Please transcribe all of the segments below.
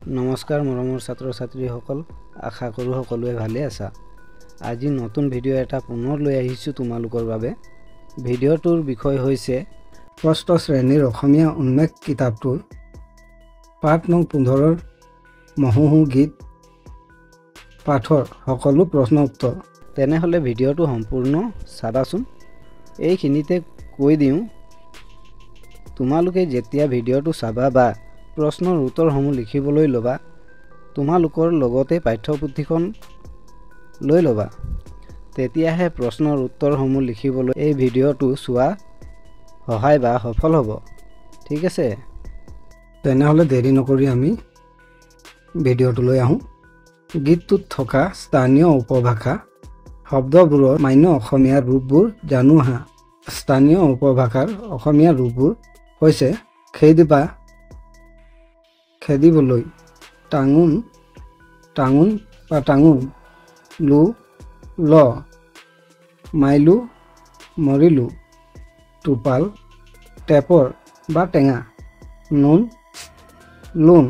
নমস্কাৰ মৰমৰ ছাত্ৰ ছাত্ৰীসকল, আশা কৰোঁ সকলোৱে ভালে আছা। আজি নতুন ভিডিঅ' এটা পুনৰ লৈ আহিছোঁ তোমালোকৰ বাবে। ভিডিঅ'টোৰ বিষয় হৈছে ষষ্ঠ শ্ৰেণীৰ অসমীয়া উন্মেষ কিতাপটোৰ পাঠ নং 15ৰ মহোহো গীত পাঠৰ সকলো প্ৰশ্ন উত্তৰ। তেনেহ'লে ভিডিঅ'টো সম্পূৰ্ণ চাবাচোন। এইখিনিতে কৈ দিওঁ, তোমালোকে যেতিয়া ভিডিঅ'টো চাবা বা প্ৰশ্নৰ উত্তৰসমূহ লিখিবলৈ ল'বা, তোমালোকৰ লগতে পাঠ্যপুথিখন লৈ ল'বা। তেতিয়াহে প্ৰশ্নৰ উত্তৰসমূহ লিখিবলৈ এই ভিডিঅ'টো চোৱা সহায় বা সফল হ'ব। ঠিক আছে, তেনেহ'লে দেৰি নকৰি আমি ভিডিঅ'টোলৈ আহোঁ। গীতটোত থকা স্থানীয় উপভাষা শব্দবোৰৰ মান্য অসমীয়া ৰূপবোৰ জানো আহা। স্থানীয় উপভাষাৰ অসমীয়া ৰূপবোৰ হৈছে খেদিবা, খেদিবলৈ, টাঙোন, টাঙোন বা টাঙোন, লো, ল, মাইলো, মৰিলো, টোপাল, টেপৰ বা টেঙা, নোন, লোন,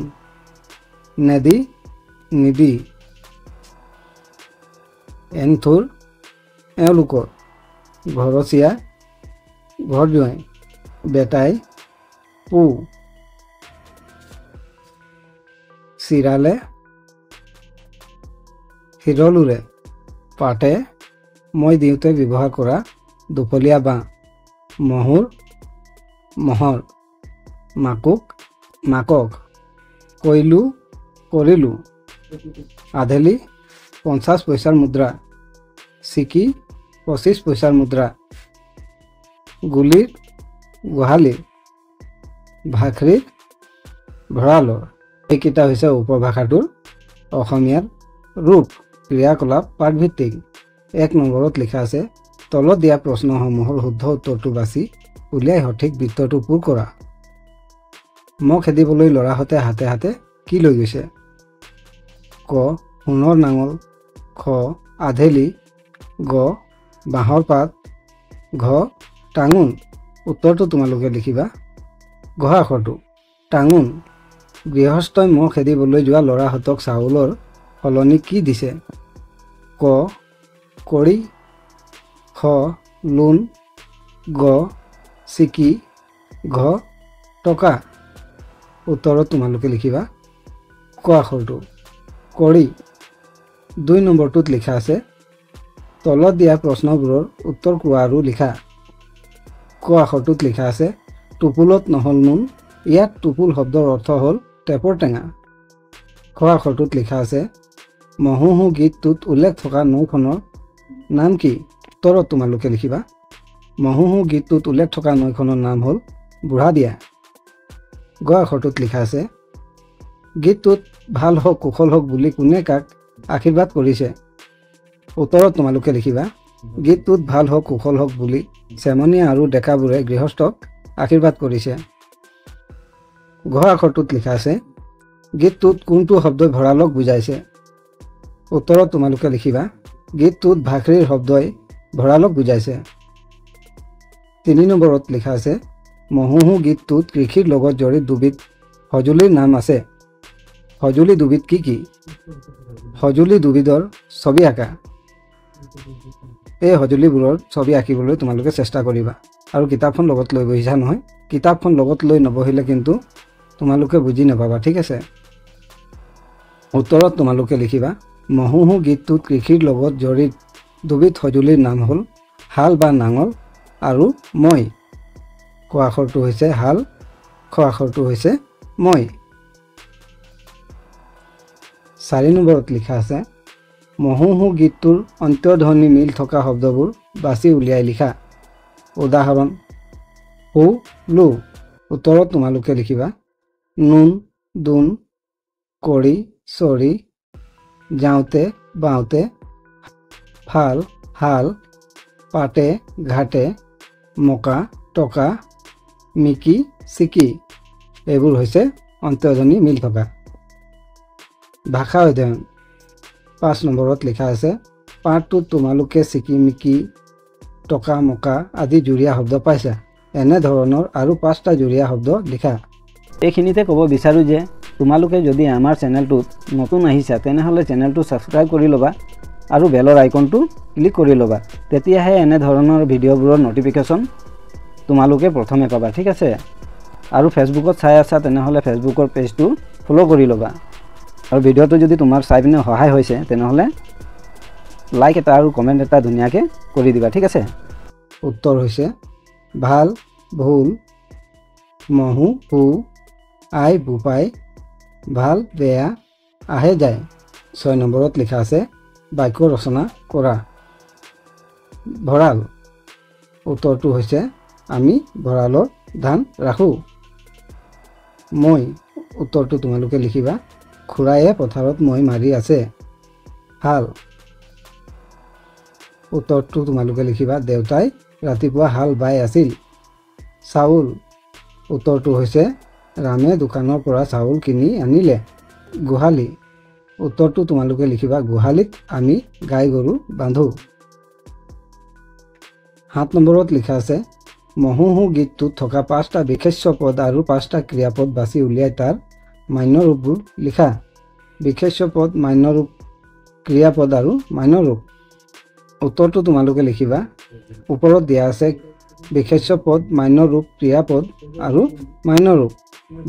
নেদি, নিদি, এনথোৰ, এওঁলোকৰ, ঘৰচীয়া, ঘৰ জোঁৱাই, বেটাই, পো, চিৰালে, হিৰলোৰে, পাতে, মই দিওঁতে ব্যৱহাৰ কৰা দুফলীয়া বাঁহ, মহুৰ, মহৰ, মাকুক, মাকক, কৈলো, কৰিলো, আধেলি, 50 পইচাৰ মুদ্ৰা, চিকি, 25 পইচাৰ মুদ্ৰা, গুলিৰ, গোহালিৰ, ভাখৰিৰ, ভঁৰালৰ। এইকেইটা হৈছে উপভাষাটোৰ অসমীয়াৰ ৰূপ। ক্ৰিয়াকলাপ পাঠভিত্তিক। 1 নম্বৰত লিখা আছে, তলত দিয়া প্ৰশ্নসমূহৰ শুদ্ধ উত্তৰটো বাছি উলিয়াই সঠিক বৃত্তটো পূৰ কৰা। মই খেদিবলৈ ল'ৰাহঁতে হাতে হাতে কি লৈ গৈছে? ক, সোণৰ নাঙল, খ, আধেলি, গ, বাঁহৰ পাত, ঘ, টাঙোন। উত্তৰটো তোমালোকে লিখিবা। ঘ আখৰটো টাঙোন। গৃহস্থই মহ খেদিবলৈ যোৱা ল'ৰাহঁতক চাউলৰ সলনি কি দিছে? ক, কৰি, খ, লোন, গ, চিকি, ঘ, টকা। উত্তৰত তোমালোকে লিখিবা ক আখৰটো কৰি। 2 নম্বৰটোত লিখা আছে, তলত দিয়া প্ৰশ্নবোৰৰ উত্তৰ কোৱা আৰু লিখা। ক আখৰটোত লিখা আছে, টোপুলত নহ'ল নোন। ইয়াত টোপুল শব্দৰ অৰ্থ হ'ল টেপৰ টেঙা। খ আখৰটোত লিখা আছে, মহোহো গীতটোত উল্লেখ থকা নৈখনৰ নাম কি? উত্তৰত তোমালোকে লিখিবা, মহোহো গীতটোত উল্লেখ থকা নৈখনৰ নাম হ'ল বুঢ়াদিয়া। গ আখৰটোত লিখা আছে, গীতটোত ভাল হওক কুশল হওক বুলি কোনে কাক আশীৰ্বাদ কৰিছে? উত্তৰত তোমালোকে লিখিবা, গীতটোত ভাল হওক কুশল হওক বুলি চেমনীয়া আৰু ডেকাবোৰে গৃহস্থক আশীৰ্বাদ কৰিছে। ঘ আখৰটোত লিখা আছে, গীতটোত কোনটো শব্দই ভঁৰালক বুজাইছে? উত্তৰত তোমালোকে লিখিবা, গীতটোত ভাখৰিৰ শব্দই ভঁৰালক বুজাইছে। 3 নম্বৰত লিখা আছে, মহোহো গীতটোত কৃষিৰ লগত জড়িত দুবিধ সঁজুলিৰ নাম আছে। সঁজুলি দুবিধ কি কি? সঁজুলি দুবিধৰ ছবি আঁকা। এই সঁজুলিবোৰৰ ছবি আঁকিবলৈ তোমালোকে চেষ্টা কৰিবা আৰু কিতাপখন লগত লৈ বহিছা নহয়। কিতাপখন লগত লৈ নবহিলে কিন্তু তোমালোকে বুজি নাপাবা। ঠিক আছে, উত্তৰত তোমালোকে লিখিবা, মহোহো গীতটোত কৃষিৰ লগত জড়িত দুবিধ সঁজুলিৰ নাম হ'ল হাল বা নাঙল আৰু মই। ক আখৰটো হৈছে হাল, খ আখৰটো হৈছে মই। 4 নম্বৰত লিখা আছে, মহোহো গীতটোৰ অন্ত্যধ্বনি মিল থকা শব্দবোৰ বাছি উলিয়াই লিখা। উদাহৰণ, হু, লো। উত্তৰত তোমালোকে লিখিবা, নোন, দোন, কৰি, চৰি, যাওঁতে, বাওঁতে, ফাল, হাল, পাতে, ঘাটে, মকা, টকা, মিকি, চিকি। এইবোৰ হৈছে অন্ত্যধ্বনি মিল থকা। ভাষা অধ্যয়ন। 5 নম্বৰত লিখা আছে, পাঠটোত তোমালোকে চিকি, মিকি, টকা, মকা আদি জুৰীয়া শব্দ পাইছা। এনে ধৰণৰ আৰু 5টা জুৰীয়া শব্দ লিখা। এইখিনিতে ক'ব বিচাৰোঁ যে তোমালোকে যদি আমাৰ চেনেলটোত নতুন আহিছা তেনেহ'লে চেনেলটো ছাবস্ক্ৰাইব কৰি ল'বা আৰু বেলৰ আইকনটো ক্লিক কৰি ল'বা, তেতিয়াহে এনে ধৰণৰ ভিডিঅ'বোৰৰ নটিফিকেশ্যন তোমালোকে প্ৰথমে পাবা, ঠিক আছে। আৰু ফেচবুকত চাই আছা তেনেহ'লে ফেচবুকৰ পেজটো ফ'ল' কৰি ল'বা। আৰু ভিডিঅ'টো যদি তোমাৰ চাই পিনে সহায় হৈছে তেনেহ'লে লাইক এটা আৰু কমেণ্ট এটা ধুনীয়াকৈ কৰি দিবা, ঠিক আছে। উত্তৰ হৈছে ভাল, ভুল, মহু, হু, আই, বোপাই, ভাল, বেয়া, আহে, যায়। 6 নম্বৰত লিখা আছে বাক্য ৰচনা কৰা। ভঁৰাল, উত্তৰটো হৈছে আমি ভঁৰালত ধান ৰাখোঁ। মই, উত্তৰটো তোমালোকে লিখিবা খুৰায়ে পথাৰত মই মাৰি আছে। হাল, উত্তৰটো তোমালোকে লিখিবা দেউতাই ৰাতিপুৱা হাল বাই আছিল। চাউল, উত্তৰটো হৈছে ৰামে দোকানৰ পৰা চাউল কিনি আনিলে। গোহালি, উত্তৰটো তোমালোকে লিখিবা গোহালিত আমি গাই গৰু বান্ধো। 7 নম্বৰত লিখা আছে মহোহো গীতটোত থকা 5টা বিশেষ্য পদ আৰু 5টা ক্ৰিয়াপদ বাছি উলিয়াই তাৰ মান্য ৰূপবোৰ লিখা। বিশেষ্য পদ, মান্য ৰূপ, ক্ৰিয়াপদ আৰু মান্য ৰূপ। উত্তৰটো তোমালোকে লিখিবা ওপৰত দিয়া আছে বিশেষ্য পদ, মান্য ৰূপ, ক্ৰিয়াপদ আৰু মান্য ৰূপ।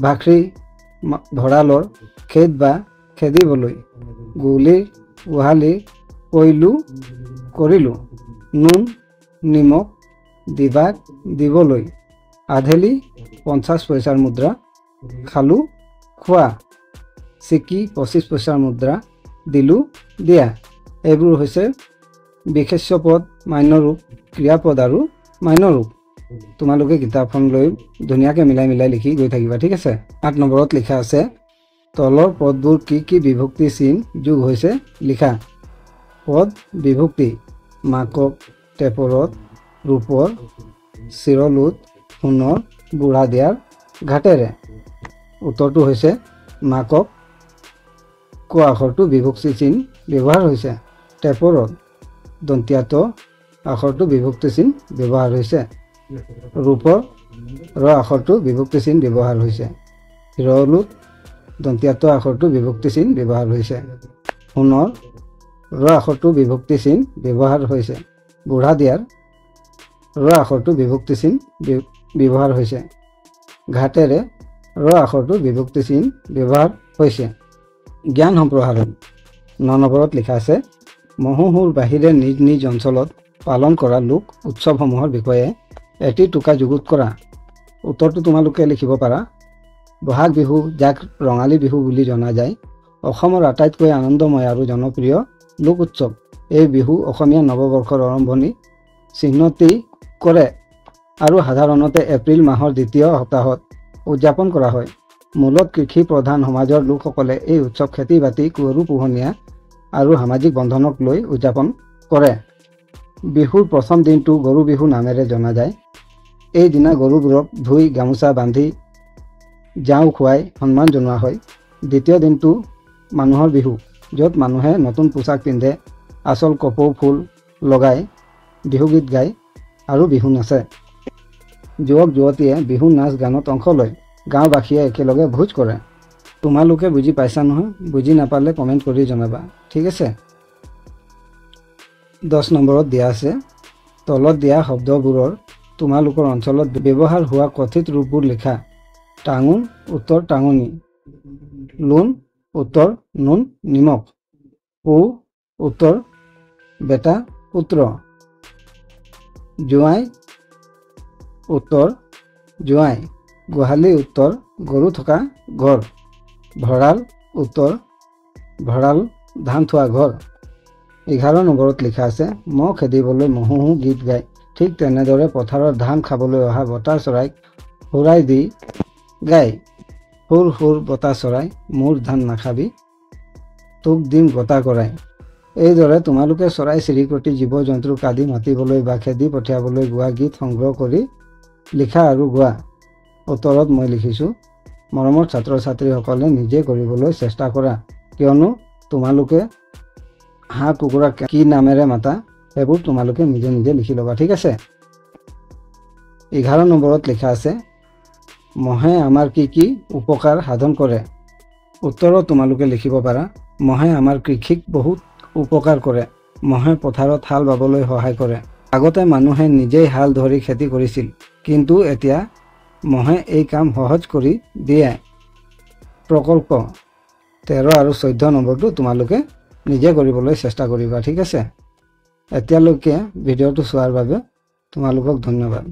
ভাখৰি, ভঁৰালৰ, খেদ বা খেদিবলৈ। গুলিৰ, গোহালিৰ, কৰিলোঁ, কৰিলোঁ। নুন, নিমখ, দিবাক, দিবলৈ। আধেলি, 50 পইচাৰ মুদ্ৰা, খালোঁ, খোৱা। চিকি, 25 পইচাৰ মুদ্ৰা, দিলোঁ, দিয়া। এইবোৰ হৈছে বিশেষ্য পদ, মান্য ৰূপ, ক্ৰিয়াপদ আৰু মান্য ৰূপ। তোমালোকে কিতাপখন লৈ ধুনীয়াকৈ মিলাই মিলাই লিখি গৈ থাকিবা, ঠিক আছে। 8 নম্বৰত লিখা আছে তলৰ পদবোৰ কি কি বিভক্তি চিন যোগ হৈছে লিখা। পদ বিভক্তি মাকক, টেপৰত, ৰূপৰ, চিৰলোত, সোণৰ, বুঢ়া দিয়াৰ, ঘাটেৰে। উত্তৰটো হৈছে মাকক ক আখৰটো বিভক্তি চিন ব্যৱহাৰ হৈছে। টেপৰত দন্ত্যাত আখৰটো বিভক্তি চিন ব্যৱহাৰ হৈছে। ৰূপৰ ৰ আখৰটো বিভক্তি চিন ব্যৱহাৰ হৈছে। হিৰলোত দন্ত্যাত আখৰটো বিভক্তি চিন ব্যৱহাৰ হৈছে। সোণৰ ৰ আখৰটো বিভক্তি চিন ব্যৱহাৰ হৈছে। বুঢ়া দিয়াৰ ৰ আখৰটো বিভক্তি চিন ব্যৱহাৰ হৈছে। ঘাটেৰে ৰ আখৰটো বিভক্তি চিন ব্যৱহাৰ হৈছে। জ্ঞান সম্প্ৰসাৰণ 9 নম্বৰত লিখা আছে মহোহোৰ বাহিৰে নিজ নিজ অঞ্চলত পালন কৰা লোক উৎসৱসমূহৰ বিষয়ে এটি টোকা যুগুত কৰা। উত্তৰটো তোমালোকে লিখিব পাৰা বহাগ বিহু, যাক ৰঙালী বিহু বুলি জনা যায়, অসমৰ আটাইতকৈ আনন্দময় আৰু জনপ্ৰিয় লোক উৎসৱ। এই বিহু অসমীয়া নৱবৰ্ষৰ আৰম্ভণি চিহ্নিত কৰে আৰু সাধাৰণতে এপ্ৰিল মাহৰ দ্বিতীয় সপ্তাহত উদযাপন কৰা হয়। মূলত কৃষি প্ৰধান সমাজৰ লোকসকলে এই উৎসৱ খেতি-বাতি, গৰু পোহনীয়া আৰু সামাজিক বন্ধনক লৈ উদযাপন কৰে। বিহুৰ প্ৰথম দিনটো গৰু বিহু নামেৰে জনা যায়। এই দিনা গৰুবোৰক ধুই গামোচা বান্ধি জাও খুৱাই সন্মান জনোৱা হয়। দ্বিতীয় দিনটো মানুহৰ বিহু, য'ত মানুহে নতুন পোচাক পিন্ধে, আচল কপৌ ফুল লগাই, বিহুগীত গায় আৰু বিহু নাচে। যুৱক যুৱতীয়ে বিহু নাচ গানত অংশ লয়। গাঁওবাসীয়ে একেলগে ভোজ কৰে। তোমালোকে বুজি পাইছা নহয়? বুজি নাপালে কমেণ্ট কৰি জনাবা, ঠিক আছে। 10 নম্বৰত দিয়া আছে তলত দিয়া শব্দবোৰৰ তোমালোকৰ অঞ্চলত ব্যৱহাৰ হোৱা কথিত ৰূপবোৰ লিখা। টাঙোন, উত্তৰ টাঙনি। লোন, উত্তৰ নুন, নিমখ। পু, উত্তৰ বেটা, পুত্ৰ। জোঁৱাই, উত্তৰ জোঁৱাই। গোহালি, উত্তৰ গৰু থকা ঘৰ। ভঁৰাল, উত্তৰ ভঁৰাল, ধান থোৱা ঘৰ। 11 নম্বৰত লিখা আছে মহ খেদিবলৈ মহোহো গীত গায়। ঠিক তেনেদৰে পথাৰত ধান খাবলৈ অহা বতা চৰাইক সুৰাই দি গায়। সুৰ সুৰ বতা চৰাই, মোৰ ধান নাখাবি, তোক দিম গতা কৰাই। এইদৰে তোমালোকে চৰাই চিৰিকটি, জীৱ জন্তুক আদি মাতিবলৈ বা খেদি পঠিয়াবলৈ গোৱা গীত সংগ্ৰহ কৰি লিখা আৰু গোৱা। উত্তৰত মই লিখিছোঁ মৰমৰ ছাত্ৰ ছাত্ৰীসকলে নিজে কৰিবলৈ চেষ্টা কৰা, কিয়নো তোমালোকে হাঁহ কুকুৰা কি নামেৰে মাতা সেইবোৰ তোমালোকে নিজে নিজে লিখি ল'বা, ঠিক আছে। 11 নম্বৰত লিখা আছে মহে আমাৰ কি কি উপকাৰ সাধন কৰে। উত্তৰত তোমালোকে লিখিব পাৰা মহে আমাৰ কৃষিক বহুত উপকাৰ কৰে। মহে পথাৰত হাল বাবলৈ সহায় কৰে। আগতে মানুহে নিজেই হাল ধৰি খেতি কৰিছিল, কিন্তু এতিয়া মহে এই কাম সহজ কৰি দিয়ে। প্ৰকল্প 13 আৰু 14 নম্বৰটো তোমালোকে নিজে কৰিবলৈ চেষ্টা কৰিবা, ঠিক আছে? এতিয়ালৈকে ভিডিঅ'টো চোৱাৰ বাবে তোমালোকক ধন্যবাদ।